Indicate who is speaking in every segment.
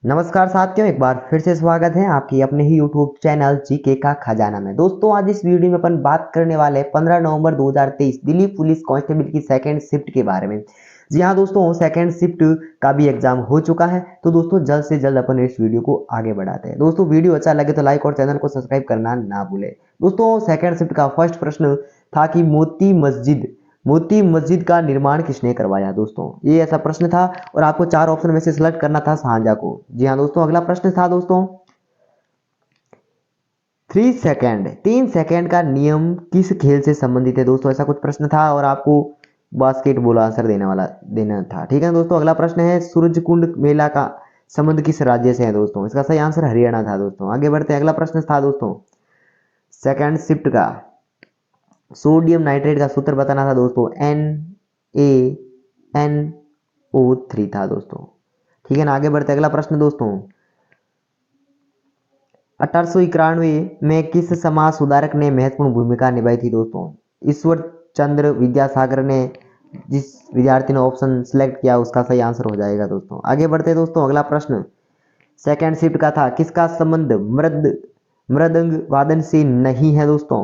Speaker 1: नमस्कार साथियों, एक बार फिर से स्वागत है आपकी अपने ही यूट्यूब चैनल जीके का खजाना में। दोस्तों, आज इस वीडियो में अपन बात करने वाले हैं 15 नवंबर 2023 दिल्ली पुलिस कांस्टेबल की सेकंड शिफ्ट के बारे में। जी हाँ दोस्तों, सेकंड शिफ्ट का भी एग्जाम हो चुका है। तो दोस्तों, जल्द से जल्द अपन इस वीडियो को आगे बढ़ाते हैं। दोस्तों, वीडियो अच्छा लगे तो लाइक और चैनल को सब्सक्राइब करना ना भूले। दोस्तों, सेकंड शिफ्ट का फर्स्ट प्रश्न था कि मोती मस्जिद का निर्माण किसने करवाया। दोस्तों, ये ऐसा प्रश्न था और आपको चार ऑप्शन में से सिलेक्ट करना था शाहजहां को। जी हाँ दोस्तों, अगला प्रश्न था दोस्तों 3 सेकंड का नियम किस खेल से संबंधित है। दोस्तों, ऐसा कुछ प्रश्न था और आपको बास्केटबॉल आंसर देना था। ठीक है दोस्तों, अगला प्रश्न है सूरजकुंड मेला का संबंध किस राज्य से है। दोस्तों, इसका सही आंसर हरियाणा था। दोस्तों, आगे बढ़ते हैं। अगला प्रश्न था दोस्तों सेकंड शिफ्ट का सोडियम नाइट्रेट का सूत्र बताना था। दोस्तों, NaNO3 था। दोस्तों, ठीक है ना। आगे बढ़ते अगला प्रश्न दोस्तों 1891 में किस समाज सुधारक ने महत्वपूर्ण भूमिका निभाई थी। दोस्तों, ईश्वर चंद्र विद्यासागर ने। जिस विद्यार्थी ने ऑप्शन सिलेक्ट किया उसका सही आंसर हो जाएगा। दोस्तों, आगे बढ़ते दोस्तों अगला प्रश्न सेकंड शिफ्ट का था किसका संबंध मृदंग वादन से नहीं है। दोस्तों,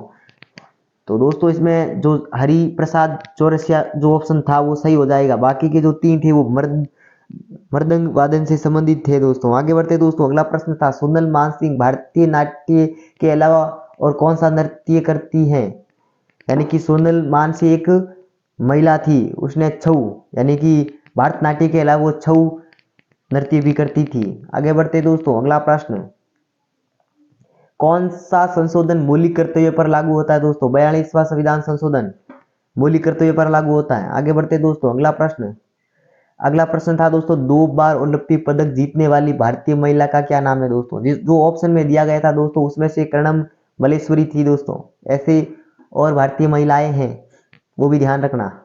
Speaker 1: तो दोस्तों इसमें जो हरि प्रसाद चौरसिया जो ऑप्शन था वो सही हो जाएगा। बाकी के जो तीन थे वो मृदंग वादन से संबंधित थे। दोस्तों, आगे बढ़ते दोस्तों अगला प्रश्न था सोनल मानसिंह भारतीय नाट्य के अलावा और कौन सा नृत्य करती है। यानी कि सोनल मानसिंह एक महिला थी, उसने छऊ यानी कि भारतनाट्य के अलावा वो छऊ नृत्य भी करती थी। आगे बढ़ते दोस्तों अगला प्रश्न कौन सा संशोधन मौलिक कर्तव्य पर लागू होता है। दोस्तों, 42वां संविधान संशोधन मौलिक कर्तव्य पर लागू होता है। आगे बढ़ते दोस्तों अगला प्रश्न था दोस्तों 2 बार ओलंपिक पदक जीतने वाली भारतीय महिला का क्या नाम है। दोस्तों, जिस जो ऑप्शन में दिया गया था दोस्तों उसमें से कर्णम मलेश्वरी थी। दोस्तों, ऐसे और भारतीय महिलाएं हैं, वो भी ध्यान रखना।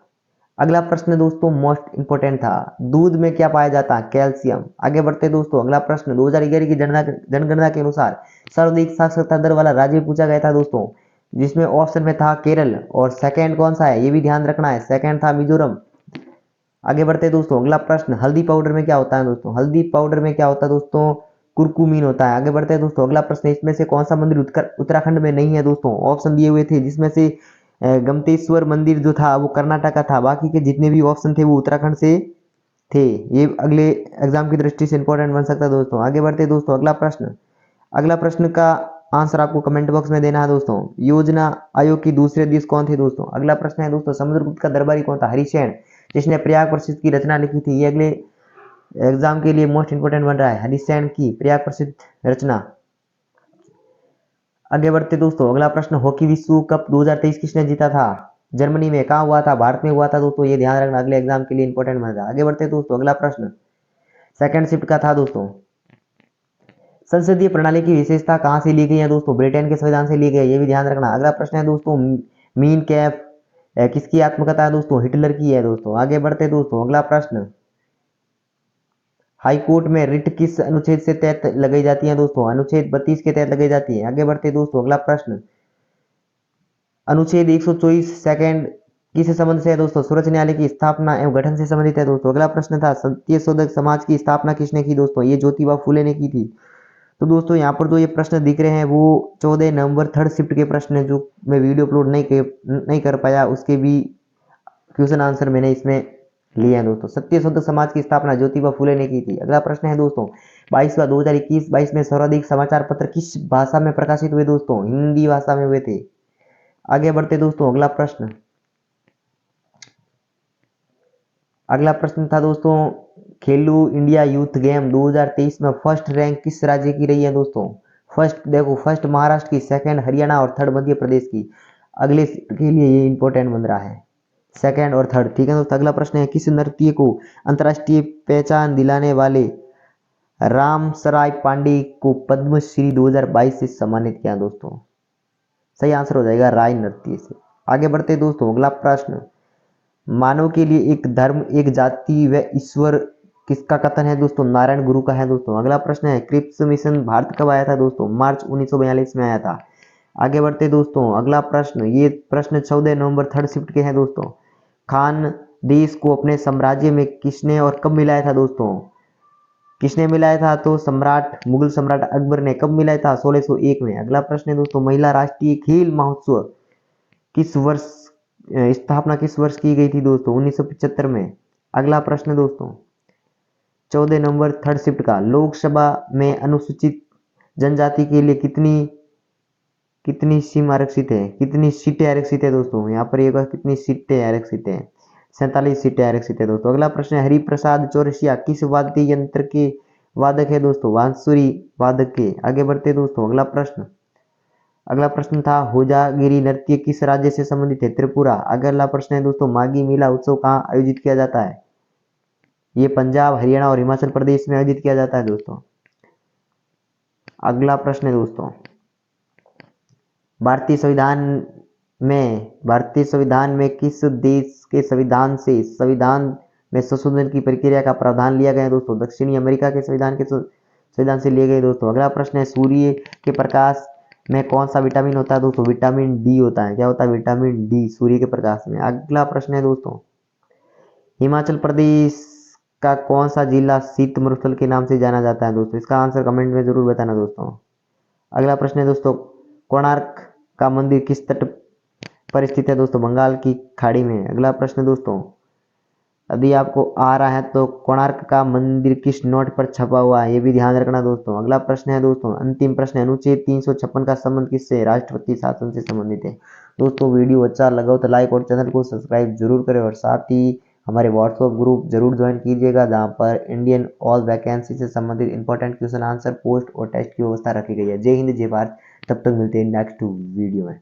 Speaker 1: अगला प्रश्न दोस्तों मोस्ट इंपोर्टेंट था दूध में क्या पाया जाता है, कैल्शियम। आगे बढ़ते दोस्तों अगला प्रश्न 2011 की जनगणना के अनुसार सर्वाधिक साक्षरता दर वाला राज्य पूछा गया था। दोस्तों, जिसमें ऑप्शन में था केरल और सेकंड कौन सा है ये भी ध्यान रखना है, सेकंड था मिजोरम। आगे बढ़ते दोस्तों अगला प्रश्न हल्दी पाउडर में क्या होता है। दोस्तों, हल्दी पाउडर में क्या होता है दोस्तों, कुरकुमीन होता है। आगे बढ़ते हैं दोस्तों अगला प्रश्न इसमें से कौन सा मंदिर उत्तराखंड में नहीं है। दोस्तों, ऑप्शन दिए हुए थे जिसमें से गमतेश्वर मंदिर जो था वो कर्नाटक का था, बाकी के जितने भी ऑप्शन थे वो उत्तराखंड से थे। ये अगले एग्जाम की दृष्टि से इंपॉर्टेंट बन सकता है। दोस्तों, आगे बढ़ते दोस्तों अगला प्रश्न का आंसर आपको कमेंट बॉक्स में देना है। दोस्तों, योजना आयोग की दूसरे अध्यक्ष कौन थे। दोस्तों, अगला प्रश्न है दोस्तों समुद्रगुप्त का दरबारी कौन था, हरिशैन जिसने प्रयाग प्रसिद्ध की रचना लिखी थी। ये अगले एग्जाम के लिए मोस्ट इंपोर्टेंट बन रहा है, हरिशैन की प्रयाग प्रसिद्ध रचना। आगे बढ़ते दोस्तों अगला प्रश्न हॉकी विश्व कप 2023 किसने जीता था। जर्मनी में। कहाँ हुआ था, भारत में हुआ था। दोस्तों, ये ध्यान रखना, अगले एग्जाम के लिए इंपॉर्टेंट बन रहा है। आगे बढ़ते दोस्तों अगला प्रश्न सेकंड शिफ्ट का था दोस्तों संसदीय प्रणाली की विशेषता कहाँ से ली गई है। दोस्तों, ब्रिटेन के संविधान से ली गई है, ये भी ध्यान रखना। अगला प्रश्न है दोस्तों मीन कैफ किसकी आत्मकथा है। दोस्तों, हिटलर की है। दोस्तों, आगे बढ़ते दोस्तों अगला प्रश्न हाई कोर्ट में रिट किस अनुच्छेद से तहत लगाई जाती है। दोस्तों, अनुच्छेद 32 के तहत लगाई जाती है। आगे बढ़ते दोस्तों अगला प्रश्न अनुच्छेद 124 सेकंड किस संबंध से है। दोस्तों, सर्वोच्च न्यायालय की स्थापना एवं गठन से संबंधित है। दोस्तों, अगला प्रश्न था सत्य शोधक समाज की स्थापना किसने की। दोस्तों, ये ज्योतिबा फूले ने की थी। तो दोस्तों यहाँ पर जो ये प्रश्न दिख रहे हैं वो 14 नवंबर थर्ड शिफ्ट के प्रश्न है, जो मैं वीडियो अपलोड नहीं कर पाया, उसके भी क्वेश्चन आंसर मैंने इसमें लिए हैं। दोस्तों, सत्य शोधक समाज की स्थापना ज्योतिबा फूले ने की थी। अगला प्रश्न है दोस्तों 2021-22 में सर्वाधिक समाचार पत्र किस भाषा में प्रकाशित हुए। दोस्तों, हिंदी भाषा में हुए थे। आगे बढ़ते दोस्तों अगला प्रश्न था दोस्तों खेलो इंडिया यूथ गेम 2023 में फर्स्ट रैंक किस राज्य की रही है। दोस्तों, फर्स्ट महाराष्ट्र की, सेकंड हरियाणा और थर्ड मध्य प्रदेश की। अगले के लिए ये इंपॉर्टेंट बन रहा है, सेकंड और थर्ड। ठीक है दोस्तों, अगला प्रश्न है किस नृत्य को अंतर्राष्ट्रीय पहचान दिलाने वाले रामसराय पांडे को पद्मश्री 2022 से सम्मानित किया। दोस्तों, सही आंसर हो जाएगा राय नृत्य से। आगे बढ़ते दोस्तों अगला प्रश्न मानव के लिए एक धर्म एक जाति व ईश्वर किसका कथन है। दोस्तों, नारायण गुरु का है। दोस्तों, अगला प्रश्न है क्रिप्स मिशन भारत कब आया था। दोस्तों, मार्च 1942 में आया था। आगे बढ़ते दोस्तों अगला प्रश्न ये प्रश्न 14 नवंबर थर्ड शिफ्ट के हैं। दोस्तों, खान देश को अपने साम्राज्य में किसने और कब मिलाया था। दोस्तों, किसने मिलाया था? तो सम्राट मुगल सम्राट अकबर ने। कब मिलाया था? 1601 में। अगला प्रश्न है दोस्तों, महिला राष्ट्रीय खेल महोत्सव किस वर्ष स्थापना किस वर्ष की गई थी दोस्तों? 1975 में। अगला प्रश्न है दोस्तों 14 नंबर थर्ड शिफ्ट का, लोकसभा में अनुसूचित जनजाति के लिए कितनी कितनी सीट आरक्षित है? कितनी सीटें आरक्षित है दोस्तों? यहाँ पर ये कितनी सीटें आरक्षित है? 47 सीटें आरक्षित है दोस्तों। अगला प्रश्न है, हरिप्रसाद चौरसिया किस वाद्य यंत्र के वादक है दोस्तों? बांसुरी वादक के। आगे बढ़ते दोस्तों, अगला प्रश्न था, होजागिरी नृत्य किस राज्य से संबंधित है? त्रिपुरा। अगला प्रश्न है दोस्तों, माघी मेला उत्सव कहाँ आयोजित किया जाता है? ये पंजाब, हरियाणा और हिमाचल प्रदेश में आयोजित किया जाता है दोस्तों। अगला प्रश्न है दोस्तों, भारतीय संविधान में किस देश के संविधान में संशोधन की प्रक्रिया का प्रावधान लिया गया है दोस्तों? दक्षिणी अमेरिका के संविधान से लिए गए दोस्तों। अगला प्रश्न है, सूर्य के प्रकाश में कौन सा विटामिन होता है दोस्तों? विटामिन डी होता है। क्या होता है? विटामिन डी सूर्य के प्रकाश में। अगला प्रश्न है दोस्तों, हिमाचल प्रदेश का कौन सा जिला शीत मरुस्थल के नाम से जाना जाता है दोस्तों? इसका आंसर कमेंट में जरूर बताना दोस्तों। अगला प्रश्न है दोस्तों, कोणार्क का मंदिर किस तट पर स्थित है दोस्तों? बंगाल की खाड़ी में। अगला प्रश्न दोस्तों, यदि आपको आ रहा है तो कोणार्क का मंदिर किस नोट पर छपा हुआ है? ये भी ध्यान रखना दोस्तों। अगला प्रश्न है दोस्तों, अंतिम प्रश्न है, अनुच्छेद 356 का संबंध किससे? राष्ट्रपति शासन से संबंधित है दोस्तों। वीडियो अच्छा लगा हो तो लाइक और चैनल को सब्सक्राइब जरूर करें और साथ ही हमारे व्हाट्सएप ग्रुप जरूर ज्वाइन कीजिएगा, जहाँ पर इंडियन ऑल वैकेंसी से संबंधित इंपॉर्टेंट क्वेश्चन आंसर, पोस्ट और टेस्ट की व्यवस्था रखी गई है। जय हिंद, जय भारत। तब तक मिलते हैं नेक्स्ट वीडियो में।